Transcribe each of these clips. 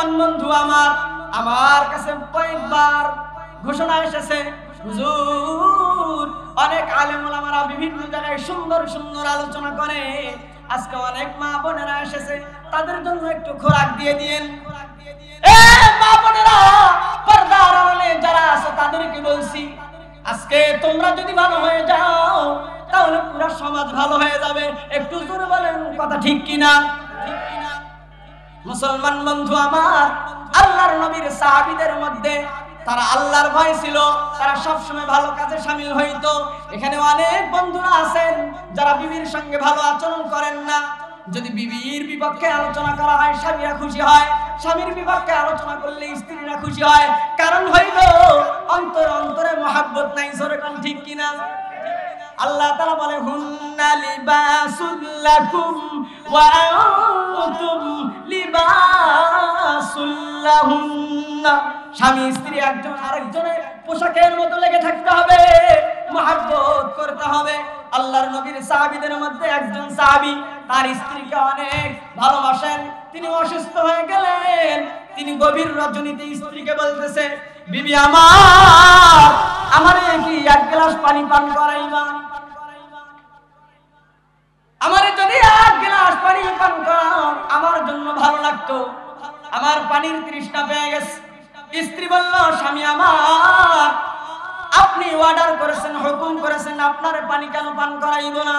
মুসলমান বন্ধু আমার কাছে কয়েকবার ঘোষণা এসেছে, হুজুর অনেক আলেম ওলামারা বিভিন্ন জায়গায় সুন্দর সুন্দর আলোচনা করে, আজকে অনেক মা বোনেরা এসেছে, তাদের জন্য একটু খোরাক দিয়ে দিয়েন। এ মা বোনেরা, পর্দার আড়ালে যারা আছে তাদেরকে বলছি, আজকে তোমরা যদি ভালো হয়ে যাও তাহলে পুরো সমাজ ভালো হয়ে যাবে। একটু জোরে বলেন, কথা ঠিক কিনা? মুসলমান বন্ধু আমার, আল্লাহর নবীর সাহাবীদের মধ্যে তারা আল্লাহর ভয় ছিল, তারা সব সময় ভালো কাজে শামিল হইতো। এখানে অনেক বন্ধুরা আছেন যারা বিবির সঙ্গে ভালো আচরণ করেন না। যদি বিবির বিপক্ষে আলোচনা করা হয় স্বামীরা খুশি হয়, স্বামীর বিপক্ষে আলোচনা করলে স্ত্রীরা খুশি হয়। কারণ হইল অন্তরে অন্তরে মহব্বত নাই। জোরে কোন ঠিক কিনা? আল্লাহ তাআলা বলে, হুন্না লিবাসুল লাকুম ওয়া আনতুম লিবাসুল লাহুন্না। স্বামী স্ত্রী একজন আরেকজনের পোশাকের মতো লেগে থাকতে হবে, মহব্বত করতে হবে। আল্লাহর নবীর সাহাবীদের মধ্যে একজন সাহাবী তার স্ত্রীকে অনেক ভালোবাসেন। তিনি অসুস্থ হয়ে গেলেন। তিনি গভীর রজনীতে স্ত্রীকে বলতেছে, বিবি আমারে কি এক গ্লাস পানি পান করাইবা? আমারে যদি এক গ্লাস পানি পান করাও আমার জন্য ভালো লাগতো, আমার পানির তৃষ্ণা পেয়ে গেছে। স্ত্রী বলল, স্বামী আমার, আপনি অর্ডার করেছেন, হুকুম করেছেন, আপনার পানি কেন পান করাইব না?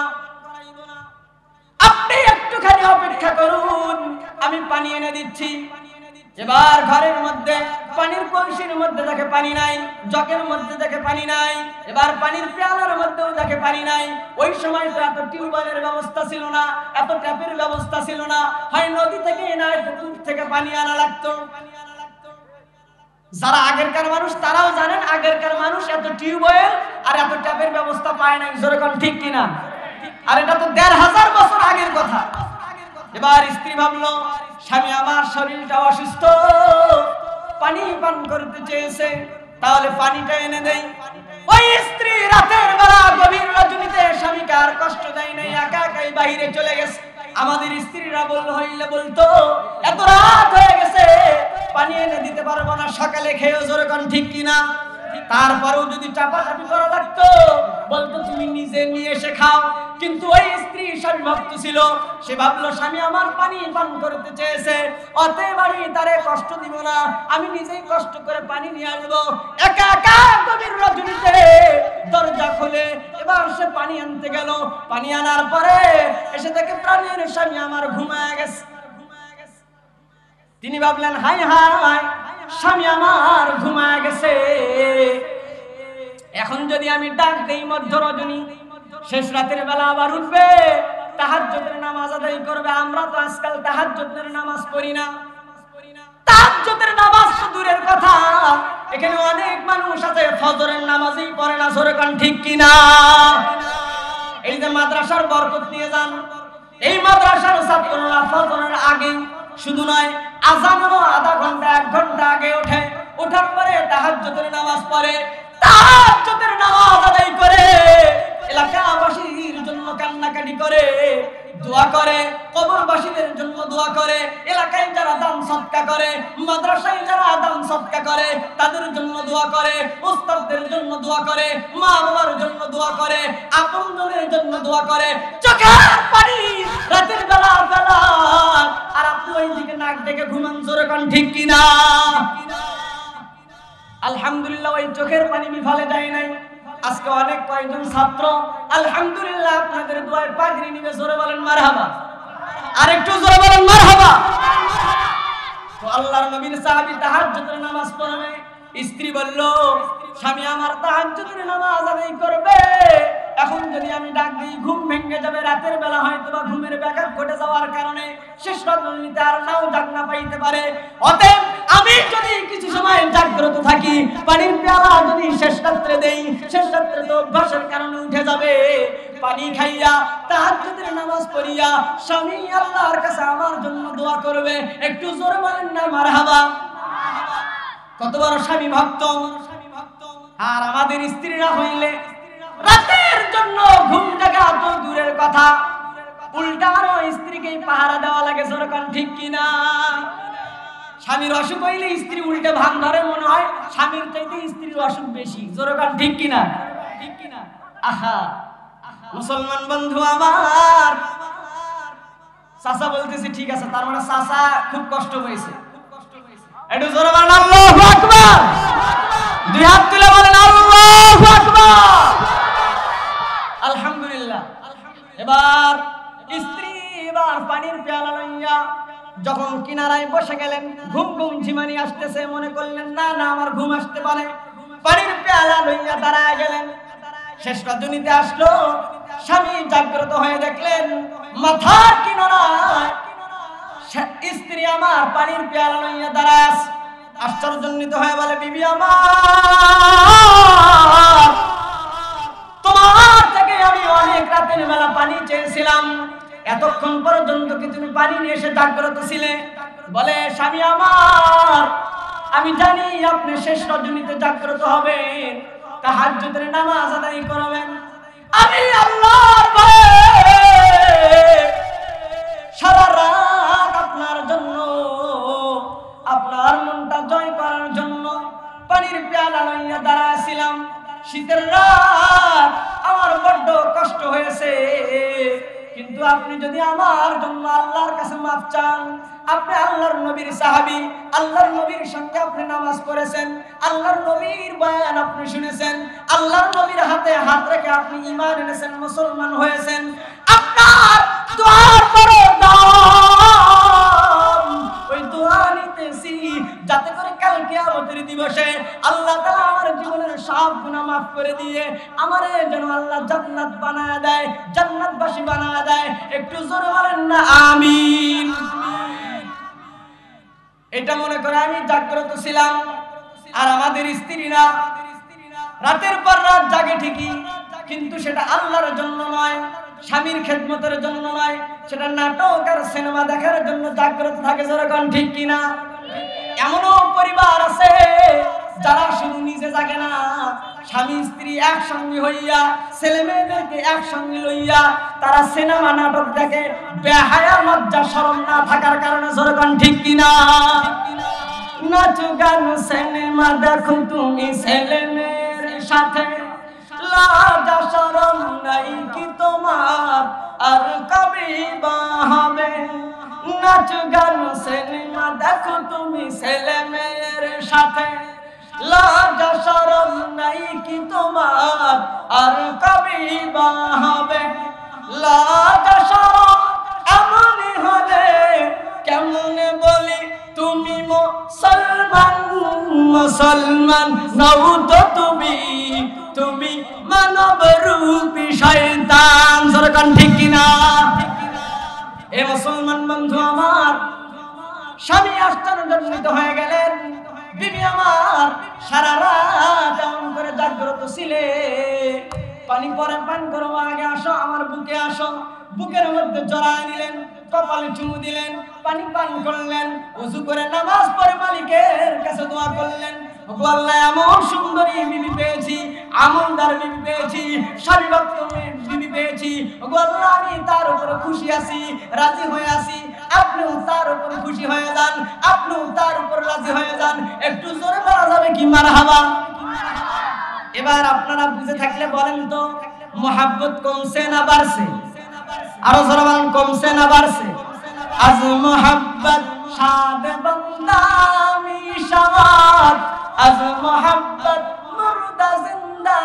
আপনি একটুখানি অপেক্ষা করুন, আমি পানি এনে দিচ্ছি। এবার ঘরের মধ্যে পানির কলসির মধ্যে দেখে পানি নাই, জগের মধ্যে দেখে পানি নাই, এবার পানির পেয়ালার মধ্যেও দেখে পানি নাই। ওই সময় তো এত টিউবওয়েলের ব্যবস্থা ছিল না, এত ট্যাপের ব্যবস্থা ছিল না, হয় নদী থেকে না পুকুর থেকে পানি আনা লাগতো। যারা আগেরকার মানুষ তারাও জানেন, আগেরকার মানুষ এত টিউবওয়েল আর এত ট্যাপের ব্যবস্থা পায় নাই। জোরে কোন ঠিক কিনা? আর এটা তো ১৫০০ বছর আগের কথা। এবার স্ত্রী ভাবলো, স্বামী আমার শরীরটা অসুস্থ, পানি পান করতে চেয়েছে, তাহলে পানিটা এনে দেই। ওই স্ত্রী রাতের বেলা গভীর রজনীতে স্বামীকে আর কষ্ট দেয় নাই, একা একাই বাইরে চলে গেছে। আমাদের স্ত্রীরা বলতো, এত রাত হয়ে গেছে, পানি এনে দিতে পারবো না, সকালে খেয়েও। জোরে কোন ঠিক কিনা? তারপরেও যদি চাপাচাপি করা লাগতো, বলতো তুমি নিজে নিয়ে এসে খাও। কিন্তু ওই স্ত্রী স্বামী ভক্ত ছিল, সে ভাবলো স্বামী আমার পানি পান করতে চেয়েছে, অতএব আমি তারে কষ্ট দিব না, আমি নিজেই কষ্ট করে পানি নিয়ে আসবো। একা একা গভীর রজনীতে দরজা খুলে এবার সে পানি আনতে গেল। পানি আনার পরে এসে দেখে প্রাণের স্বামী আমার ঘুমায় গেছে। তিনি ভাবলেন, হায় হায়, স্বামী আমার ঘুমায় গেছে, এখন যদি আমি ডাক দেই মধ্য রজনী, শেষ রাতের বেলা আবার উঠবে, তাহাজ্জুদের নামাজ আদায় করবে। আমরা তো আজকাল তাহাজ্জুদের নামাজ পড়ি না। তাহাজ্জুদের নামাজ তো দূরের কথা, এখানে অনেক মানুষ আছে ফজরের নামাজই পড়ে না। জোরে কোন ঠিক কিনা? এই যে মাদ্রাসার বরকত নিয়ে যান, এই মাদ্রাসার ছাত্ররা ফজরের আগে শুধু নয়, আযানেরও আধা ঘন্টা 1 ঘন্টা আগে ওঠে, ওঠার পরে তাহাজ্জুদের নামাজ পড়ে, তাহাজ্জুদের নামাজ আদায় করে এলাকাবাসীর জন্য কান্নাকাটি করে, দোয়া করে, কবরবাসীদের জন্য দোয়া করে, এলাকায় যারা দান সদকা করে, মাদ্রাসায় যারা দান সদকা করে তাদের জন্য দোয়া করে, উস্তাদদের জন্য দোয়া করে, মা বাবার জন্য দোয়া করে, আপনজনের জন্য দোয়া করে। চোখের পানি রাতের বেলা আর আপনি ওই দিকে নাক ডেকে ঘুমান। জোরে কোন ঠিক কিনা? আলহামদুলিল্লাহ, ওই চোখের পানি বিফলে যায় নাই। আজকে অনেক কয়েকজন ছাত্র আলহামদুলিল্লাহ আপনাদের দোয়ায় পাগড়ি নিবে। জোরে বলেন মারহাবা, আর একটু জোরে বলেন মারহাবা। তো আল্লাহর নবীর সাহাবী তাহাজ্জুদের নামাজ পড়বে, স্ত্রী বলল, স্বামী আমার তাহাজ্জুদের নামাজ আদায় করবে, এখন যদি আমি ডাক দিই ঘুম ভেঙে যাবে, রাতের বেলা হয়তো বা ঘুমের ব্যাঘাত ঘটে যাওয়ার কারণে শেষ রজনীতে আর নাও ডাক না পাইতে পারে। অতএব আমি যদি কিছু সময় জাগ্রত থাকি, পানির পেয়ালা যদি শেষ রাত্রে দেই, শেষ রাত্রে তো অভ্যাসের কারণে উঠে যাবে, পানি খাইয়া তাহাজ্জুদের নামাজ পড়িয়া স্বামী আল্লাহর কাছে আমার জন্য দোয়া করবে। একটু জোরে বলেন না মারহাবা। কত বড় স্বামী ভক্ত! আর আমাদের স্ত্রীরা হইলে রাতের জন্য ঘুম জাগা তো দূরের কথা, উল্টা আরো স্ত্রীকে পাহারা দেওয়া লাগে। জোরে কোন ঠিক কিনা? স্বামীর অসুখ হইলে স্ত্রী উল্টে ভান ধরে, মনে হয় স্বামীর চাইতে স্ত্রীর অসুখ বেশি। জোরে কান ঠিক কিনা? ঠিক কিনা? আহা মুসলমান বন্ধু আমার, চাচা বলতেছে ঠিক আছে, তার মানে চাচা খুব কষ্ট হয়েছে। একটু জোরে বলেন আল্লাহু আকবার, দুই হাত তুলে বলেন আল্লাহু আকবার। আলহামদুলিল্লাহ। এবার স্ত্রী এবার পানির পেয়ালা লইয়া যখন কিনারায় বসে গেলেন, ঘুম ঘুম ঝিমানি আসতেছে, মনে করলেন না না আমার ঘুম আসতে পারে, পানির পেয়ালা লইয়া দাঁড়ায় গেলেন। শেষ রজনীতে আসলো, স্বামী জাগ্রত হয়ে দেখলেন মাথার কিনারায় স্ত্রী আমার পানির পেয়ালা লইয়া দাঁড়ায় আছে। আশ্চর্যান্বিত হয়ে বলে, বিবি আমার, তোমার থেকে আমি অনেক রাতের বেলা পানি চেয়েছিলাম, এতক্ষণ পর্যন্ত কি তুমি পানি নিয়ে এসে জাগ্রত ছিলে? বলে, স্বামী আমার, আমি জানি আপনি শেষ রজনীতে জাগ্রত হবেন, তাহাজ্জুদের নামাজ আদায় করবেন, আমি আল্লাহর ভয়ে সারা রাত আপনার জন্য, আপনার মনটা জয় করার জন্য পানির পেয়ালা লইয়া দাঁড়াইছিলাম। শীতের রাত আমার বড্ড কষ্ট হয়েছে, কিন্তু আপনি যদি আমার জন্য আল্লাহর কাছে মাফ চান, আপনি আল্লাহর নবীর সাহাবী, আল্লাহর নবীর সঙ্গে আপনি নামাজ পড়েছেন, আল্লাহর নবীর বয়ান আপনি শুনেছেন, আল্লাহর নবীর হাতে হাত রেখে আপনি ঈমান এনেছেন, মুসলমান হয়েছেন, আপনার দোয়ার বড় দাম, ওই দোয়া নিতেছি যাতে করে কাল কিয়ামতের দিবসে আল্লাহ তাআলা আমার জীবনের সব গুনাহ মাফ করে দিয়ে আমারে যেন আল্লাহ জান্নাত বানায় দেয়, জান্নাতবাসী বানায় দেয়। একটু জোরে বলেন না আমিন। এটা মনে করে আমি জাগ্রত ছিলাম, আর আমাদের স্ত্রীরা রাতের পর রাত জাগে ঠিকই, কিন্তু সেটা আল্লাহর জন্য নয়, স্বামীর খেদমতের জন্য নয়, সেটা নাটক আর সিনেমা দেখার জন্য জাগ্রত থাকে। যেরকম ঠিক কিনা? এমনও পরিবার আছে যারা শুধু নিজে জাগে না, স্বামী স্ত্রী একসঙ্গে হইয়া, ছেলে মেয়েদেরকে একসঙ্গে লইয়া তারা সিনেমা নাটক দেখে, বেহায়া লজ্জা শরম না থাকার কারণে। যেরকম ঠিক কিনা? নাচ গান সিনেমা দেখো তুমি ছেলে মেয়ের সাথে, লজ্জা শরম নাই কি তোমার, আর কবে বা হবে? নাচ গান সিনেমা দেখো তুমি ছেলে মেয়ের সাথে, লজ্জা শরম নাই কি তোমার, আর কবে বা হবে? লজ্জা শরম এমনই হলে কেমনে বলি তুমি মুসলমান, মুসলমান নও তো তুমি, তুমি মানব রূপী শয়তান। যেরকম ঠিক কিনা? এ মুসলমান বন্ধু আমার, স্বামী আশ্চর্যান্বিত হয়ে গেলেন, বিবি আমার সারা রাত এমন করে জাগ্রত ছিলে, পানি পরে পান করো, আগে আসো, আমার বুকে আসো, বুকের মধ্যে জড়ায় নিলেন, কপালে চুমু দিলেন, পানি পান করলেন, ওযু করে নামাজ পড়ে মালিকের কাছে দোয়া করলেন, ওগো আল্লাহ এমন সুন্দরী বিবি পেয়েছি, আমলদার বিবি পেয়েছি, স্বামীভক্ত বিবি পেয়েছি, ওগো আল্লাহ আমি তার উপরে খুশি আছি, রাজি হয়ে আছি, আপনিও তার উপরে খুশি হয়ে যান, আপনিও তার উপর রাজি হয়ে যান। একটু জোরে বলা যাবে কি মারহাবা? এবার আপনারা বুঝে থাকলে বলেন তো, মোহাব্বত কমছে না বাড়ছে? আরো জোরে বলেন, কমছে না বাড়ছে? আজ মোহাব্বত শাদ বান্দা মিশাওয়াত, আজ মোহাব্বত মুর্দা জিন্দা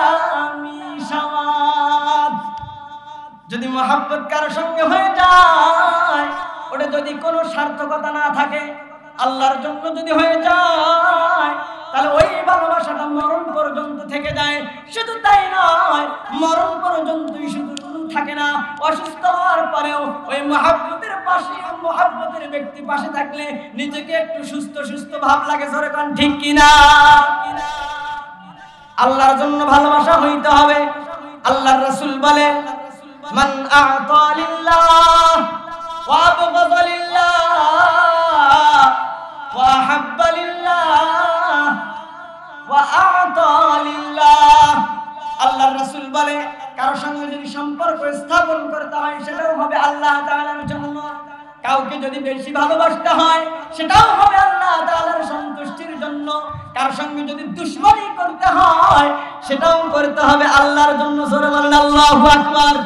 মিশাওয়াত। যদি মোহাব্বত কারো সঙ্গে হয়ে যায়, ওটা যদি কোনো সার্থকতা না থাকে, আল্লাহর জন্য যদি হয়ে যায়, তাহলে ওই ভালোবাসাটা মরণ পর্যন্ত থেকে যায়। শুধু তাই নয়, মরণ পর্যন্তই শুধু থাকে না, অসুস্থ হওয়ার পরেও ওই মহাব্বতের পাশে, মহাব্বতের ব্যক্তি পাশে থাকলে নিজেকে একটু সুস্থ সুস্থ ভাব লাগে। যেরকম ঠিক কিনা? আল্লাহর জন্য ভালোবাসা হইতে হবে। আল্লাহর রাসূল বলে, মান আ'তা লিল্লাহ ওয়া আবগাযা লিল্লাহ ওয়া আহাব্বা লিল্লাহ ওয়া আ'তা লিল্লাহ। আল্লাহর রাসূল বলে, কারোর সঙ্গে যদি সম্পর্ক স্থাপন করতে হয়, সেটাও হবে আল্লাহ তাআলার জন্য। কাউকে যদি বেশি ভালোবাসতে হয়, সেটাও হবে আল্লাহ তাআলার সঙ্গে যদি দুশমনি করতে হয় সেটাও করতে হবে আল্লাহর জন্য। জোরে বলেন আল্লাহু আকবার।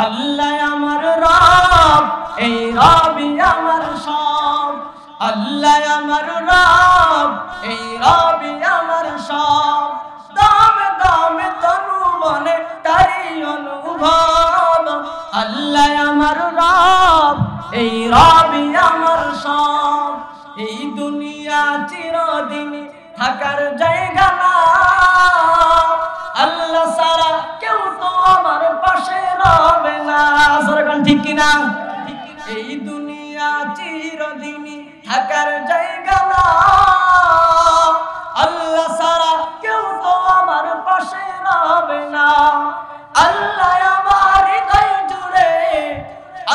আল্লাহ আমার রব, এই রবই আমার সব। আল্লাহ আমার রব, এই রবই আমার সব। দামে দামে তনু মনে তারি অনুভব। আল্লাহ আমার রব, এই রবই আমার সব। এই দুনিয়া চিরদিন থাকার জায়গা না, আল্লাহ ছাড়া কেউ তো আমার পাশে রবে না। সরকার ঠিক কিনা? এই দুনিয়া চিরদিন থাকার জায়গা না, আল্লাহ ছাড়া কেউ তো আমার পাশে রবে না। আল্লাহ আমার হৃদয় জুড়ে,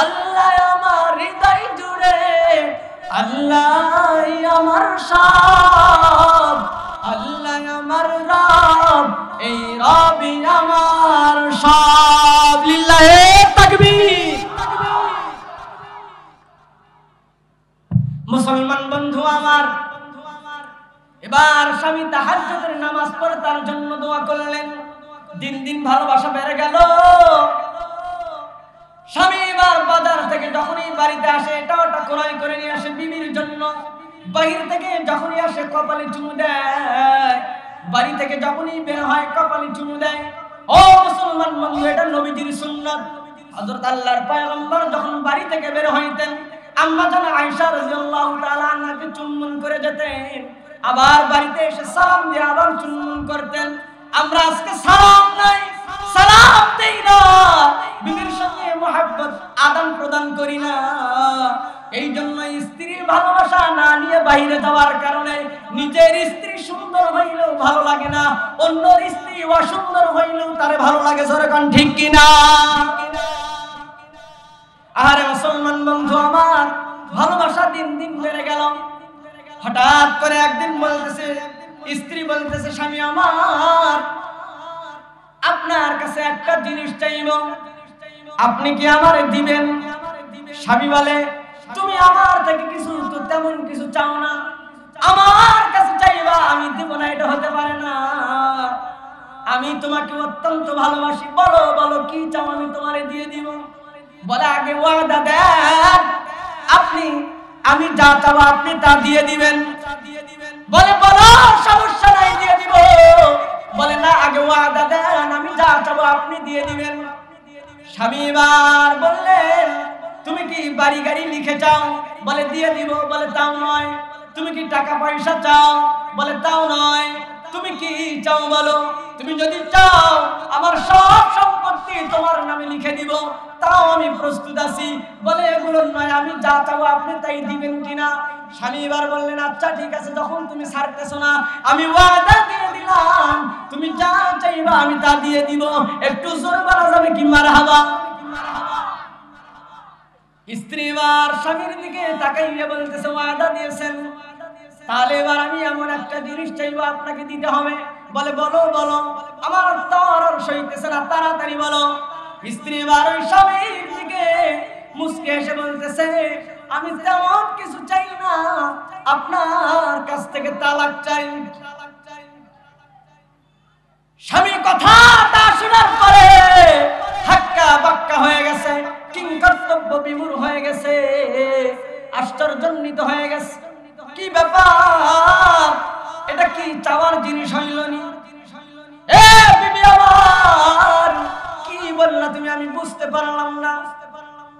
আল্লাহ আমার হৃদয় জুড়ে, আল্লাহ আমার সব। আল্লাহ আমার রব, এই রবই আমার সব। লিল্লাহে তাকবীর। মুসলমান বন্ধু আমার, এবার স্বামী তাহাজ্জুদের নামাজ পড়ে তার জন্য দোয়া করলেন। দিন দিন ভালোবাসা বেড়ে গেল। স্বামী এবার বাজার থেকে যখনই বাড়িতে আসে এটা ওটা ক্রয় করে নিয়ে আসে বিবির জন্য। বাহির থেকে যখনই আসে কপালে চুমু দেয়, বাড়ি থেকে যখনই বের হয় কপালে চুমু দেয়। ও মুসলমান বন্ধু, এটা নবীজির সুন্নাত। হযরত আল্লাহর পয়গম্বর যখন বাড়ি থেকে বের হইতেন আম্মা জান আয়েশা রাদিয়াল্লাহু তাআলা আনহাকে চুম্বন করে যেতেন, আবার বাড়িতে এসে সালাম দিয়ে আবার চুম্বন করতেন। আমরা আজকে সালাম নাই, সালাম দেই না, বিবির সঙ্গে মহব্বত আদান প্রদান করি না। এই জন্য স্ত্রীর ভালোবাসা না নিয়ে বাইরে যাওয়ার কারণে নিজের স্ত্রী সুন্দর হইলেও ভালো লাগে না, অন্যর স্ত্রী অসুন্দর হইলেও তারে ভালো লাগে। জোরে কোন ঠিক কিনা? আরে মুসলমান বন্ধু আমার, ভালোবাসা দিন দিন বেড়ে গেল। হঠাৎ করে একদিন বলতেছে, স্ত্রী বলতেছে, স্বামী আমার আপনার কাছে একটা জিনিস চাইব, আপনি কি আমারে দিবেন? স্বামী বলে, তুমি আমার থেকে কিছু তো তেমন কিছু চাও না, আমার কাছে চাইবা আমি দিব না, এটা হতে পারে না। আমি তোমাকে অত্যন্ত ভালোবাসি, বলো বলো কি চাও, আমি তোমারে দিয়ে দিব। বলে, আগে ওয়াদা দেন আপনি, আমি যা চাবো আপনি তা দিয়ে দিবেন। বলে, বলো, সমস্যা নাই, দিয়ে দিব। বলে, না, আগে ওয়াদা দেন, আমি যা চাবো আপনি দিয়ে দিবেন। স্বামী এবার বললেন, তুমি কি বাড়ি গাড়ি লিখে চাও? বলে, দিয়ে দিব। বলে, তাও নয়। তুমি কি টাকা পয়সা চাও? বলে, তাও নয়। তুমি কি চাও বলো? তুমি যদি চাও আমার সব সম্পত্তি তোমার নামে লিখে দিব, তাও আমি প্রস্তুত আছি। বলে, এগুলো নয়, আমি যা চাবো আপনি তাই দিবেন কিনা? স্বামী এবার বললেন, আচ্ছা ঠিক আছে, যখন তুমি ছাড়তেছো না আমি ওয়াদা দিয়ে দিলাম, তুমি যা চাইবা আমি তা দিয়ে দিব। একটু জোরে বলা যাবে কি মারহাবা? স্ত্রী এবার স্বামীর দিকে তাকাইয়া বলতেছে, ওয়াদা দিয়েছেন, তাহলে এবার আমি এমন একটা জিনিস চাইবো, আপনাকে দিতে হবে। বলে, বলো বলো, আমার তর সইতেছে না, তাড়াতাড়ি বলো। স্ত্রী এবার ওই স্বামীর দিকে মুস্কে এসে বলতেছে, আমি তেমন কিছু চাই না, আপনার কাছ থেকে তালাক চাই। স্বামী কথাটা শোনার পরে হাক্কা বাক্কা হয়ে গেছে, কিংকর্তব্য বিমূঢ় হয়ে গেছে, আশ্চর্যান্বিত হয়ে গেছে। কি ব্যাপার, এটা কি চাওয়ার জিনিস হইল নি? এ বিবি আমার, কি বললা তুমি? আমি বুঝতে পারলাম না,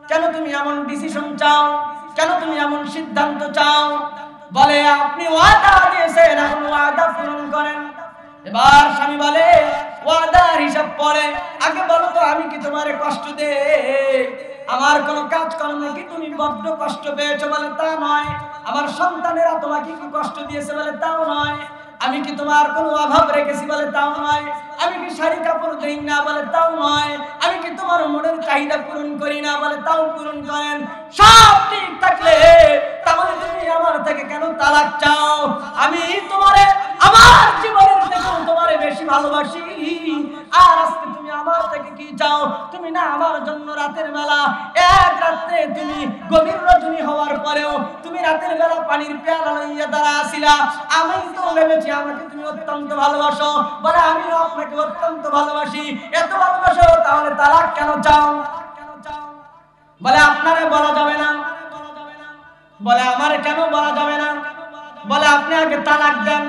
কেন তুমি এমন ডিসিশন চাও, কেন তুমি এমন সিদ্ধান্ত চাও? বলে, আপনি ওয়াদা দিয়েছেন, এখন ওয়াদা পূরণ করেন। এবার স্বামী বলে, ওয়াদার হিসাব পরে, আগে বলো তো আমি কি তোমারে কষ্ট দেই? আমার কোন কাজ কর্মে কি তুমি বড্ড কষ্ট পেয়েছো? বলে, তা নয়। আমার সন্তানেরা তোমাকে কি কষ্ট দিয়েছে? বলে, তাও নয়। আমি কি তোমার কোনো অভাব রেখেছি? বলে, তাও নয়। আমি কি শাড়ি কাপড় দেই না? বলে, তাও নয়। আমি কি তোমার মনের চাহিদা পূরণ করি না? বলে, তাও পূরণ করেন। সব ঠিক থাকলে তাহলে তুমি আমার থেকে কেন তালাক চাও? আমি তোমারে আমার জীবনের থেকেও তোমারে বেশি ভালোবাসি, আর আজকে তুমি আমার থেকে কি চাও? তুমি না আমার জন্য রাতের বেলা এক রাতে তুমি গভীর রজনী হওয়ার পরেও তুমি রাতের বেলা পানির পেয়ালা লইয়া দাঁড়া আসিলা। আমি তো ভেবেছি আমাকে তুমি অত্যন্ত ভালোবাসো। বলে আমিও আপনাকে অত্যন্ত ভালোবাসি। এত ভালোবাসো তাহলে তালাক কেন চাও? বলে আপনারে বলা যাবে না। বলে আমার কেন বলা যাবে না? বলে আপনি আগে তালাক দেন।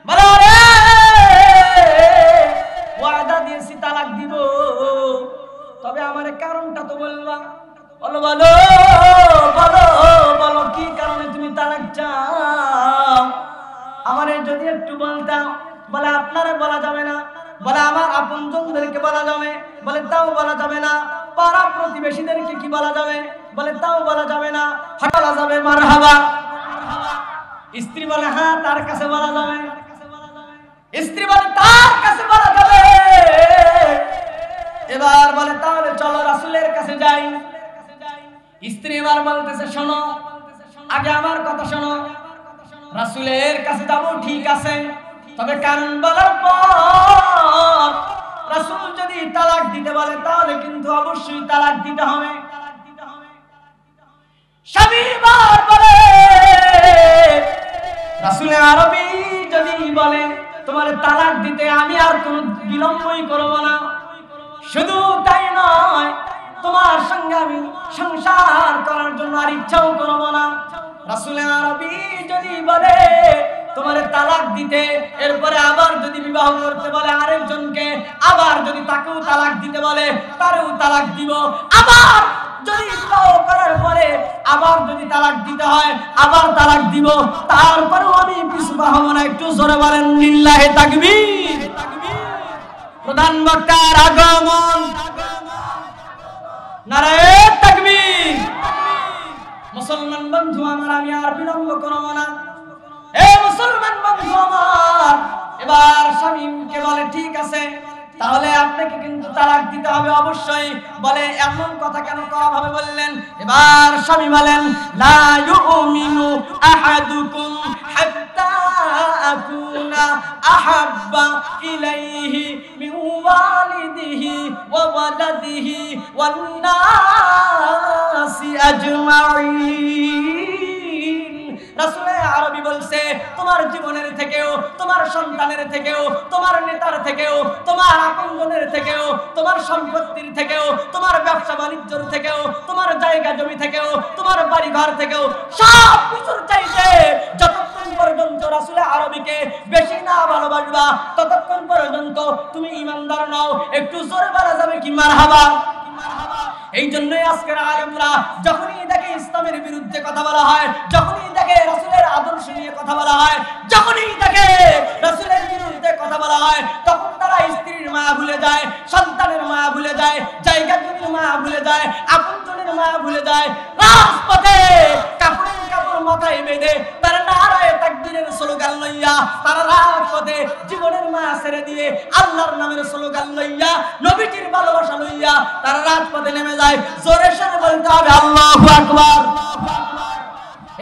বলে আরে ওয়াদা দিয়েছি তালাক দিব, তবে আমার কারণটা তো বলবা। বলো বলো বলো বলো কি কারণে তুমি তালাক চাও? আমারে যদি একটু বলতাম। বলে আপনারে বলা যাবে না। বলে আমার আপনজনদেরকে বলা যাবে। বলে তাও বলা যাবে না। পাড়া প্রতিবেশীদেরকে কি বলা যাবে? বলে তাও বলা যাবে না। বলা যাবে মারহাবা। স্ত্রী বলে হ্যাঁ তার কাছে বলা যাবে। স্ত্রী বলে তার কাছে বলা যাবে। এবার বলে তাহলে চলো রাসূলের কাছে যাই। স্ত্রী এবার বলতেছে শোনো, আগে আমার কথা শোনো। রাসূলের কাছে যাব ঠিক আছে, তবে কারণ বলার পর রাসূল যদি তালাক দিতে বলে তাহলে কিন্তু অবশ্যই তালাক দিতে হবে। স্বামী বার বলে রাসূল আরবী যদি বলে তোমার তালাক দিতে, আমি আর কোনো বিলম্বই করব না। শুধু তাই নয়, তোমার সঙ্গে আমি সংসার করার জন্য আর ইচ্ছাও করব না। রাসূল আরবী যদি বলে তোমার তালাক দিতে, এরপরে আবার যদি বিবাহ করতে বলে আরেকজনকে, আবার যদি তাকেও তালাক দিতে বলে তারও তালাক দিব। আবার যদি বিবাহ করার পরে আবার যদি তালাক দিতে হয় আবার তালাক দিব, তারপরেও আমি পিছু হব না। একটু জোরে বলেন লিল্লাহি তাকবীর। প্রধান বক্তার আগমন, নারায়ে তাকবীর। মুসলমান বন্ধু আমার, আমি আর বিলম্ব করব না। এই মুসলমান বন্ধু আমার, এবার স্বামীকে বলে ঠিক আছে, তাহলে আপনাকে কিন্তু তালাক দিতে হবে অবশ্যই। বলে এমন কথা কেন করা ভাবে বললেন? এবার স্বামী বলেন লা ইউমিনু আহাদুকুম হাত্তা আকুনা আহাব্বা ইলাইহি মিন ওয়ালিদিহি ওয়া ওয়ালাদিহি ওয়ান নাসি আজমাইন। রাসূল আরবী বলছে তোমার জীবনের থেকেও, তোমার সন্তানের থেকেও, তোমার নেতার থেকেও, তোমার আপনজনের থেকেও, তোমার সম্পত্তির থেকেও, তোমার ব্যবসা বাণিজ্যের থেকেও, তোমার জায়গা জমি থেকেও, তোমার বাড়ি ঘর থেকেও সব কিছুর চাইতে যতক্ষণ পর্যন্ত রাসূল আরবীকে বেশি না ভালোবাসবা ততক্ষণ পর্যন্ত তুমি ঈমানদার নও। একটু জোরে বলা যাবে কি মারহাবা? এই জন্যই আজকের আলেমরা যখনই দেখে ইসলামের বিরুদ্ধে কথা বলা হয়, যখনই দেখে রাসূলের আদর্শ নিয়ে কথা বলা হয়, যখনই দেখে রাসূলের বিরুদ্ধে কথা বলা হয়, তখন তারা স্ত্রীর মায়া ভুলে যায়, সন্তানের মায়া ভুলে যায়, জায়গা জমির মায়া ভুলে যায়, আপনজনের মায়া ভুলে যায়। রাজপথে কাপড়ের কাপড় মাথায় বেঁধে তারা নারায়ে তাকবীরের স্লোগান লইয়া, তারা রাজপথে জীবনের মায়া ছেড়ে দিয়ে আল্লাহর নামের স্লোগান লইয়া, নবীজির ভালোবাসা লইয়া তারা রাজপথে নেমে যায়। জোরে সোরে বলতে হবে আল্লাহু আকবার।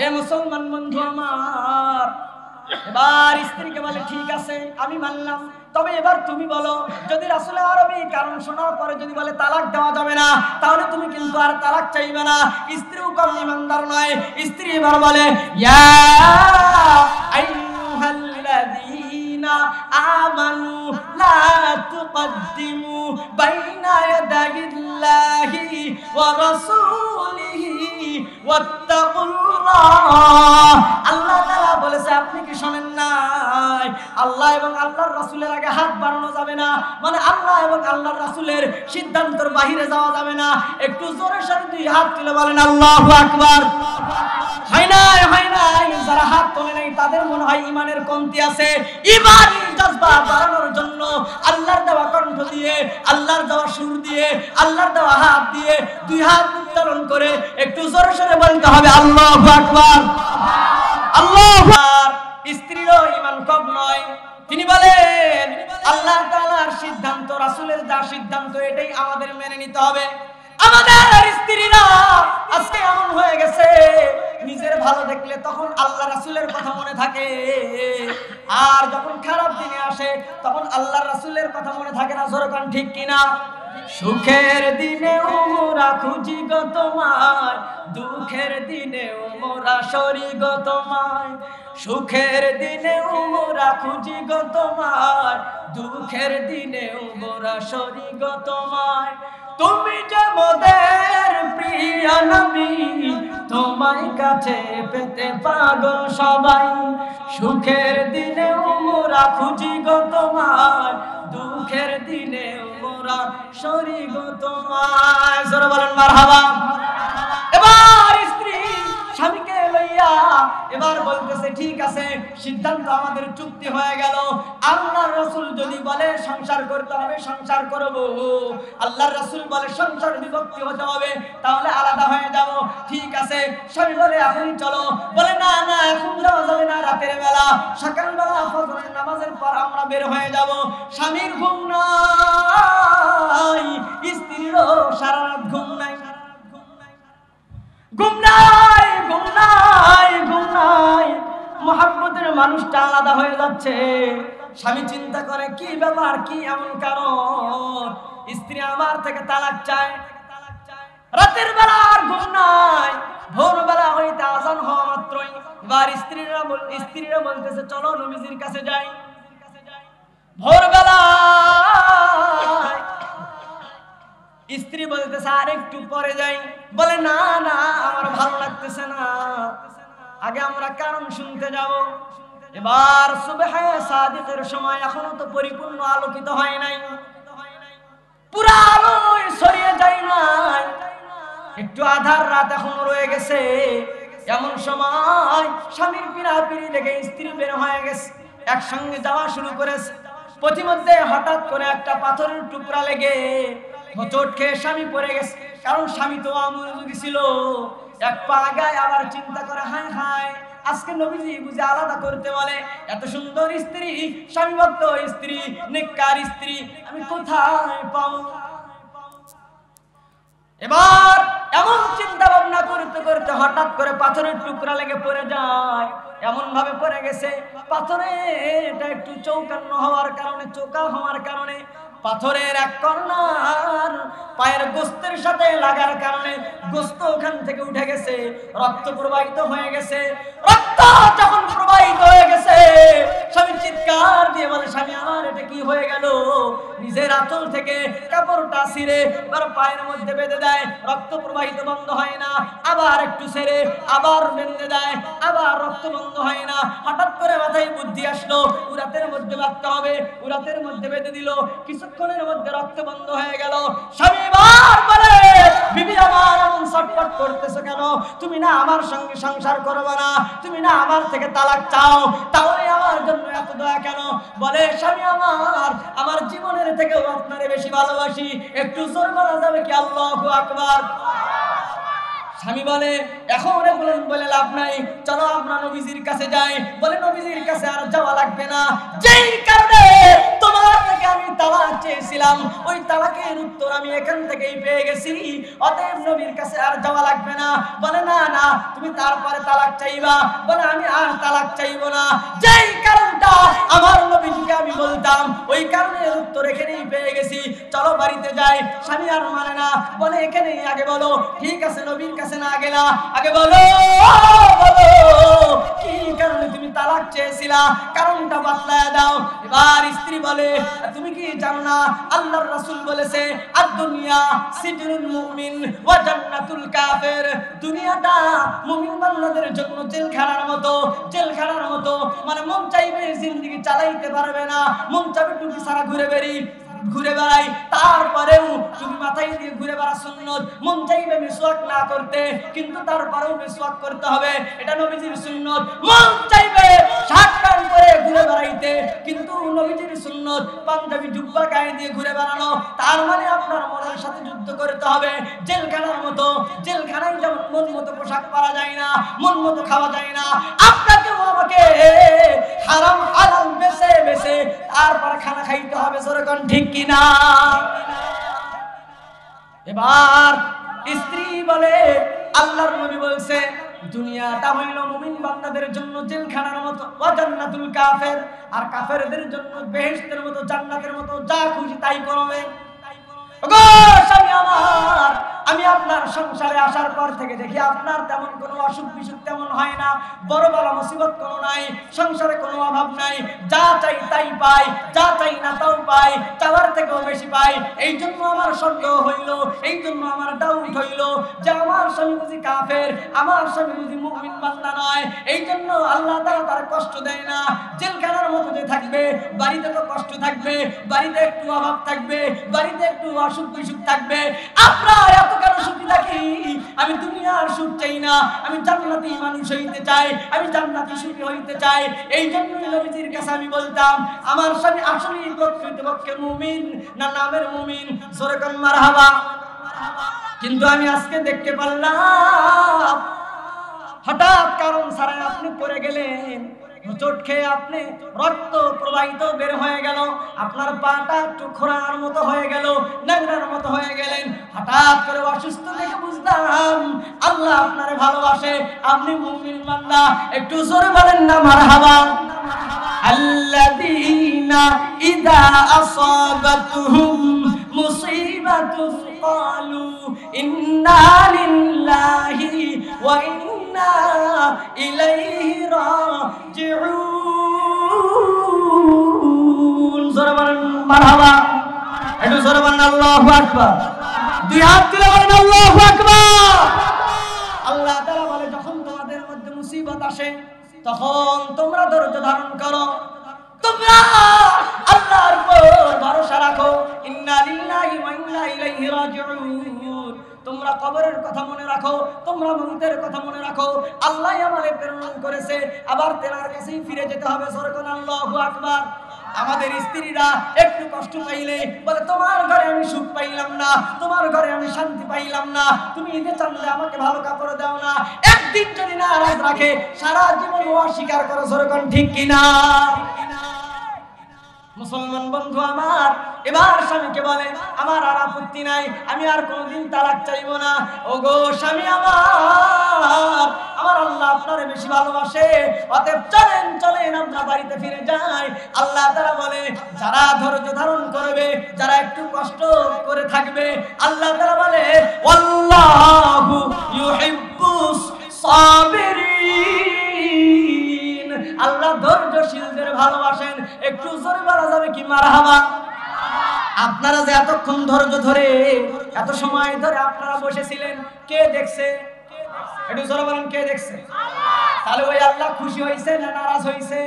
এ মুসলমান বন্ধু আমার, এবার স্ত্রীকে বলে ঠিক আছে আমি মানলাম, তবে এবার তুমি বলো, যদি রাসূল আরবী কারণ শোনার পরে যদি বলে তালাক দেওয়া যাবে না, তাহলে তুমি কিন্তু আর তালাক চাইবে না। স্ত্রীও কম ঈমানদার নয়। স্ত্রী এবার বলে ইয়া আইয়ুহাল্লাযীনা আমানু লা তুকদ্দিমু বাইনা ইয়াদাইল্লাহি ওয়া রাসূলিহি ওয়াত্তাকুল্লাহ। আল্লাহ তাআলা বলেছে আপনি কি শুনেন নাই? আল্লাহ এবং আল্লাহর রাসূলের আগে হাত বাড়ানো যাবে না, মানে আল্লাহ এবং আল্লাহর রাসূলের সিদ্ধান্তের বাইরে যাওয়া যাবে না। একটু জোরে সোরে দুই হাত তুলে বলেন আল্লাহু আকবার। হয় নাই, যারা হাত তোলে নাই তাদের মনে হয় ঈমানের কমতি আছে। ঈমানি জজবা বাড়ানোর জন্য আল্লাহর দেওয়া কণ্ঠ দিয়ে, আল্লাহর দেওয়া সুর দিয়ে, আল্লাহর দেওয়া হাত দিয়ে দুই হাত উত্তোলন করে একটু জোরে সোরে বলতে হবে আল্লাহু আকবার। আল্লাহু আকবার। স্ত্রীরও ঈমান কম নয়। তিনি বলেন আল্লাহ তাআলার সিদ্ধান্ত, রাসূলের যা সিদ্ধান্ত, এটাই আমাদের মেনে নিতে হবে। আমাদের স্ত্রীরা আজকে এমন হয়ে গেছে, নিজের ভালো দেখলে তখন আল্লাহ রাসূলের কথা মনে থাকে, আর যখন খারাপ দিনে আসে তখন আল্লাহ রাসূলের কথা মনে থাকে না। জোরে কোন ঠিক কিনা? সুখের দিনে মোরা খুঁজি গো তোমায়, দুঃখের দিনে মোরা সরি গো তোমায়। সুখের দিনে মোরা খুঁজি গো তোমায়, দুঃখের দিনে মোরা সরি গো তোমায়। তুমি যে মোদের প্রিয় নবী, তোমায় কাছে পেতে পাগল সবাই। সুখের দিনে মোরা খুঁজি গো তোমায়, দুঃখের দিনে মোরা সরি গো তোমায়। জোরে বলেন মারহাবা। এবার স্ত্রী স্বামীকে লইয়া এবার বলতেছে ঠিক আছে, সিদ্ধান্ত আমাদের চুক্তি হয়ে গেল। আল্লাহর রাসূল যদি বলে সংসার করতে হবে সংসার করব, আল্লাহর রাসূল বলে সংসার বিভক্তি হতে হবে তাহলে আলাদা হয়ে যাব। ঠিক আছে, স্বামী বলে এখনই চলো, বলে না না এখন যাওয়া যাবে না, রাতের বেলা সকালবেলা ফজরের নামাজের পর আমরা বের হয়ে যাব। স্বামীর ঘুম নাই, স্ত্রীরও সারা রাত ঘুম নাই, ঘুম নাই, ঘুম নাই, ঘুম নাই। মহব্বতের মানুষটা আলাদা হয়ে যাচ্ছে। স্বামী চিন্তা করে কি ব্যাপার, কি এমন কারণ স্ত্রী আমার থেকে তালাক চায়। রাতের বেলা আর ঘুম নাই, ভোরবেলা হইতে আজান হওয়া মাত্রই এবার স্ত্রীরা বলতেছে চলো নবীজির কাছে যাই। ভোরবেলা স্ত্রী বলতেছে আর একটু পরে যাই, বলে না না আমার ভালো লাগতেছে না, আগে আমরা কারণ শুনতে যাব। এবার সুবহে সাদিকের সময় এখনো তো পরিপূর্ণ আলোকিত হয় নাই, পুরো আলোয় ছড়িয়ে যায় নাই, একটু আধার রাত এখনো রয়ে গেছে। এমন সময় স্বামীর পিড়াপিড়ি দেখে স্ত্রী বের হয়ে গেছে, একসঙ্গে যাওয়া শুরু করেছে। পথিমধ্যে হঠাৎ করে একটা পাথরের টুকরা লেগে হোঁচট খেয়ে স্বামী পড়ে গেছে। কারণ স্বামী তো অমনোযোগী ছিল, এক পা আগায় আবার চিন্তা করে হায় হায় আজকে নবীজি বুঝে আলাদা করতে বলে, এত সুন্দর স্ত্রী, স্বামী ভক্ত স্ত্রী, নেককার স্ত্রী আমি কোথায় পাবো। এবার এমন চিন্তা ভাবনা করতে করতে হঠাৎ করে পাথরের টুকরা লেগে পড়ে যায়। এমন ভাবে পড়ে গেছে পাথরে এটা একটু চৌকান্ন হওয়ার কারণে, চোকা হওয়ার কারণে পাথরের এক কর্নার পায়ের গোস্তের সাথে লাগার কারণে গোস্ত ওখান থেকে উঠে গেছে, রক্ত প্রবাহিত হয়ে গেছে। রক্ত যখন প্রবাহিত হয়ে গেছে স্বামী চিৎকার দিয়ে বলে স্বামী আমার এটা কি হয়ে গেল। নিজের আঁচল থেকে কাপড়টা ছিঁড়ে এবার পায়ের মধ্যে বেঁধে দেয়, রক্ত প্রবাহিত বন্ধ হয় না, আবার একটু ছেড়ে আবার বেঁধে দেয়, আবার রক্ত বন্ধ হয় না। হঠাৎ করে মাথায় বুদ্ধি আসলো উরাতের মধ্যে বাঁধতে হবে, উরাতের মধ্যে বেঁধে দিল। কিছুক্ষণের মধ্যে রক্ত বন্ধ হয়ে গেল। স্বামী বার বলে বিবি আমার এমন ছটফট করতেছো কেন, তুমি না আমার সঙ্গে সংসার করবে না, তুমি না আমার থেকে তালাক চাও, তাহলে আমার জন্য এত দয়া কেন। বলে স্বামী আমার জীবনের থেকেও আপনারে বেশি ভালোবাসি, একটু জোর বলা যাবে কি আল্লাহু আকবার। স্বামী বলে এখন বলে লাভ নাই, চলো আমরা নবীজির কাছে যাই। বলে নবীজির কাছে আর যাওয়া লাগবে না, যেই কারণে তোমার থেকে আমি তালাক চেয়েছিলাম ওই তালাকের উত্তর আমি এখান থেকেই পেয়ে গেছি, অতএব নবীর কাছে আর যাওয়া লাগবে না। বলে না না তুমি তারপরে তালাক চাইবা। বলে আমি আর তালাক চাইবো না, যেই কারণটা আমার নবীজিকে আমি বলতাম ওই কারণের উত্তর এখানেই পেয়ে গেছি, চলো বাড়িতে যাই। স্বামী আর মানে না, বলে এখানেই আগে বলো। ঠিক আছে নবীর কাছে না গেলা, আগে বলো বলো কি কারণে তুমি তালাক চেয়েছিলা, কারণটা বাতলায়া দাও। এবার স্ত্রী বলে তুমি কি জানো না আল্লাহর রাসূল বলেছে আদ-দুনিয়া সিজনুল মুমিন ওয়া জান্নাতুল কাফির, দুনিয়াটা মুমিন বান্দাদের জন্য জেলখানার মতো, জেলখানার মতো। মানে মন চাইবে জিন্দেগি চালাইতে পারবে না, মন চাইবে টুপি ছাড়া ঘুরে বেড়াই, তারপরেও তুমি মাথায় দিয়ে ঘুরে বেড়া সুন্নত। মন চাইবে মিসওয়াক না করতে, কিন্তু তারপরেও মিসওয়াক করতে হবে, এটা নবীজির সুন্নত। মন চাইবে শার্ট প্যান্ট পরে ঘুরে বেড়াইতে, কিন্তু নবীজির সুন্নত পাঞ্জাবি জুব্বা গায়ে দিয়ে ঘুরে বেড়ানো। তার মানে আপনার মনের সাথে যুদ্ধ করতে হবে। জেলখানার মতো, জেলখানায় যেমন মন মতো পোশাক পরা যায় না, মন মতো খাওয়া যায় না, আপনাকেও আমাকে হারাম হালাল বেছে বেছে তারপর খানা খাইতে হবে। যেরকম ঠিক কিনা? এবার স্ত্রী বলে আল্লাহর নবী বলছে দুনিয়াটা হইল মুমিন বান্দাদের জন্য জেলখানার মতো, ওয়া জান্নাতুল কাফের, আর কাফেরদের জন্য বেহেশতের মতো, জান্নাতের মতো, যা খুশি তাই করবে। ওগো স্বামী আমার, আমি আপনার সংসারে আসার পর থেকে দেখি আপনার তেমন কোনো অসুখ বিসুখ তেমন হয় না, বড় বড় মুসিবত কোনো নাই, সংসারে কোনো অভাব নাই, যা চাই তাই পাই, যা চাই না তাও পাই, চাওয়ার থেকেও বেশি পাই। এই জন্য আমার সন্দেহ হইল, এই জন্য আমার ডাউট হইল যে আমার স্বামী বুঝি কাফের, আমার স্বামী বুঝি মুমিন বান্দা নয়। এই জন্য আল্লাহ তাআলা তার কষ্ট দেয় না। জেলখানার মতো যে থাকবে, বাড়িতে তো কষ্ট থাকবে, বাড়িতে একটু অভাব থাকবে, বাড়িতে একটু অসুখ বিসুখ থাকবে। আপনার এত কেন সুখী থাকি? আমি দুনিয়ার সুখ চাই না, আমি জান্নাতি মানুষ হইতে চাই, আমি জান্নাতি সুখী হইতে চাই। এই জন্যই নবীজির কাছে আমি বলতাম, আমার স্বামী আসলেই প্রকৃতপক্ষে মুমিন না নামের মুমিন? জোরে কোন মারহাবা। কিন্তু আমি আজকে দেখতে পারলাম হঠাৎ কারণ ছাড়াই আপনি পড়ে গেলেন, চোট খেয়ে আপনি রক্ত প্রবাহিত বের হয়ে গেল, আপনার পাটা একটু খোঁড়ার মতো হয়ে গেল, ন্যাংরার মতো হয়ে গেলেন। হঠাৎ করে অসুস্থ দেখে বুঝলাম আল্লাহ আপনারে ভালোবাসে, আপনি মুমিন বান্দা। একটু জোরে বলেন না মারহাবা। আল্লাযীনা ইযা আসাবাতুহুম মুসিবাতুন ক্বালু ইন্না লিল্লাহি ওয়া ইন্না ইলাইহি রাজিউন। জোরে বলেন মারহাবা। একটু জোরে বলেন আল্লাহু আকবার। দুই হাত তুলে বলেন আল্লাহু আকবার। আল্লাহ তাআলা বলে, যখন তোমাদের মধ্যে মুসিবত আসে তখন তোমরা ধৈর্য ধারণ করো, তোমরা আল্লাহর উপর ভরসা রাখো। ইন্না লিল্লাহি ওয়া ইন্না ইলাইহি রাজিউন। তোমরা কবরের কথা মনে রাখো, তোমরা মউতের কথা মনে রাখো। আল্লাহ আমাদের প্রেরণ করেছে, আবার তেনার কাছেই ফিরে যেতে হবে। জোরে কোন আল্লাহু আকবার। আমাদের স্ত্রীরা একটু কষ্ট পাইলে বলে, তোমার ঘরে আমি সুখ পাইলাম না, তোমার ঘরে আমি শান্তি পাইলাম না, তুমি ঈদে চাঁদে আমাকে ভালো কাপড় দাও না। একদিন যদি নারাজ রাখে সারা জীবন ও অস্বীকার করো। জোরে কোন ঠিক কিনা? মুসলমান বন্ধু আমার, এবার স্বামীকে বলে, আমার আর আপত্তি নাই, আমি আর কোনোদিন তালাক চাইবো না। ওগো স্বামী আমার, আমার আল্লাহ আপনারে বেশি ভালোবাসে, অতএব চলেন চলেন আমরা বাড়িতে ফিরে যাই। আল্লাহ তাআলা বলে, যারা ধৈর্য ধারণ করবে, যারা একটু কষ্ট করে থাকবে, আল্লাহ তাআলা বলে ওয়াল্লাহু ইউহিব্বুস সাবিরিন। আল্লাহ ধৈর্যশীলদের ভালোবাসেন। একটু জোরে বলা যাবে কি মারহাবা? আপনারা যে এতক্ষণ ধৈর্য ধরে এত সময় ধরে আপনারা বসেছিলেন, কে দেখছে? একটু জোরে বলেন, কে দেখছে? তাহলে ওই আল্লাহ খুশি হয়েছে না নারাজ হয়েছে?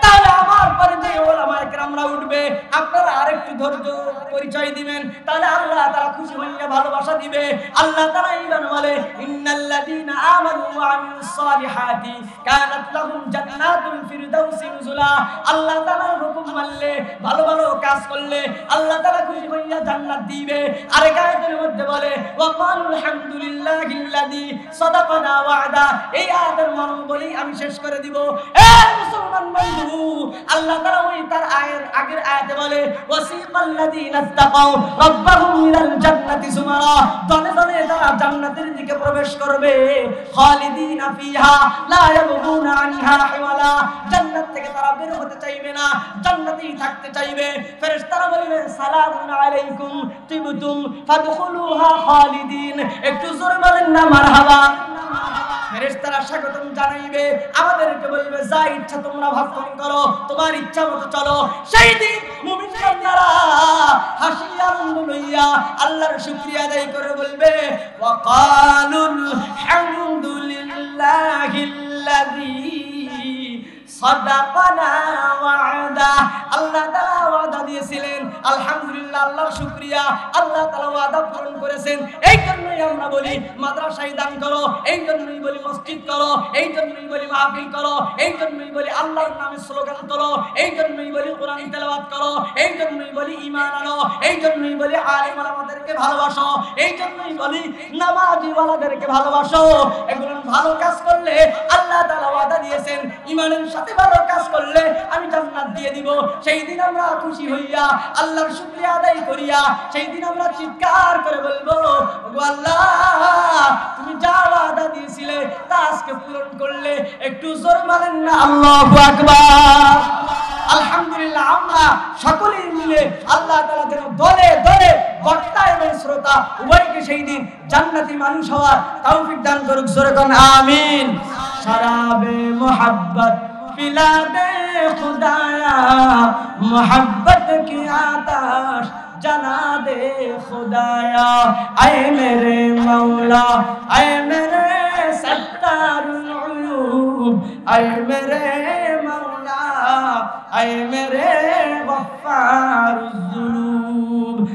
তাহলে আমার পরে যে ওলামায়ে কেরামরা উঠবে, আপনারা আরেকটু ধৈর্য পরিচয় দিবেন, তাহলে আল্লাহ তাআলা খুশি হইয়া ভালোবাসা দিবে। আল্লাহ তাআলা ইমান বলে, ইন্নাল্লাযীনা আমানু ওয়া আমিলুস সালিহাতি কানাত লাহুম জান্নাতুল ফিরদাউসি নুজুলা। আল্লাহ তাআলার হুকুম মানলে, ভালো ভালো কাজ করলে আল্লাহ তাআলা খুশি হইয়া জান্নাত দিবে। আরেক আয়াতের মধ্যে বলে, ওয়া কালুল হামদুলিল্লাহিল্লাযী সাদাকানা ওয়া'দা। এই আয়াতের মর্ম বলি আমি শেষ করে দিব। এ মুসলমান বন্ধু, আল্লাহ তাআলা ওই তার আগের আয়াতে বলে, ওয়াসিকাল্লাযীনা তাকাউ রাব্বাহুম ইলাল জান্নাতি সুমারা। দলে দলে তারা জান্নাতের দিকে প্রবেশ করবে, খালিদিনা ফিহা লা ইয়াবগুনা আনহা হিওয়ালা। জান্নাত থেকে তারা বের হতে চাইবে না, জান্নাতেই থাকতে চাইবে। ফেরেশতারা বলবে, সালামুন আলাইকুম তিবতুম ফাদখুলুহা খালিদিন। একটু জোরে বলেন না মারহাবা। ফেরেশতারা স্বাগতম জানাইবে, আমাদেরকে বলবে, যা ইচ্ছা তোমরা ভক্ষণ করো, তোমার ইচ্ছা মতো চলো। সেই দিন মুমিন বান্দারা হাসি আনন্দ লইয়া আল্লাহর শুকরিয়া আদায় করে বলবে, ওয়া কালুল হামদুলিল্লাহিল্লাযী সাদাকানা ওয়া'দা। আল্লাহ তাআলা ওয়াদা দিয়েছিলেন, আলহামদুলিল্লাহ, আল্লাহর শুকরিয়া, আল্লাহ তাআলা ওয়াদা পূরণ করেছেন। এই জন্যই আমরা বলি মাদ্রাসায় দান করো, এই জন্যই বলি মসজিদ করো, এই জন্যই বলি মাহফিল করো, এই জন্যই বলি আল্লাহর নামে স্লোগান তোলো, এই জন্যই বলি কোরআন তেলাওয়াত করো, এই জন্যই বলি ঈমান আনো, এই জন্যই বলি আলেম ওলামাদেরকে ভালোবাসো, এই জন্যই বলি নামাজি ওয়ালাদেরকে ভালোবাসো। এগুলো ভালো কাজ করলে আল্লাহ তাআলা ওয়াদা দিয়েছেন, ঈমানের সাথে ভালো কাজ করলে আমি জান্নাত দিয়ে দিব। সেই দিন আমরা খুশি হইয়া আল্লাহর শুকরিয়া আদায় করিয়া সেই দিন আমরা চিৎকার করে বলবো, ওগো আল্লাহ আল্লাহ তুমি যা ওয়াদা দিয়েছিলে তা আজকে পূরণ করলে। একটু জোর বলেন না আল্লাহু আকবার। আলহামদুলিল্লাহ, আমরা সকলেই মিলে আল্লাহ তাআলা যেন দলে দলে বক্তা এবং শ্রোতা উভয়কে সেই দিন জান্নাতি মানুষ হওয়ার তৌফিক দান করুক। জোরে কোন আমিন। শরাবে মোহাব্বত পিলা দে খুদায়া, মোহাব্বত কি আতাশ जना दे खुदाया। ऐ मेरे मौला, ऐ मेरे सत्तारुल उयूब, ऐ मेरे मौला, ऐ मेरे गफ्फार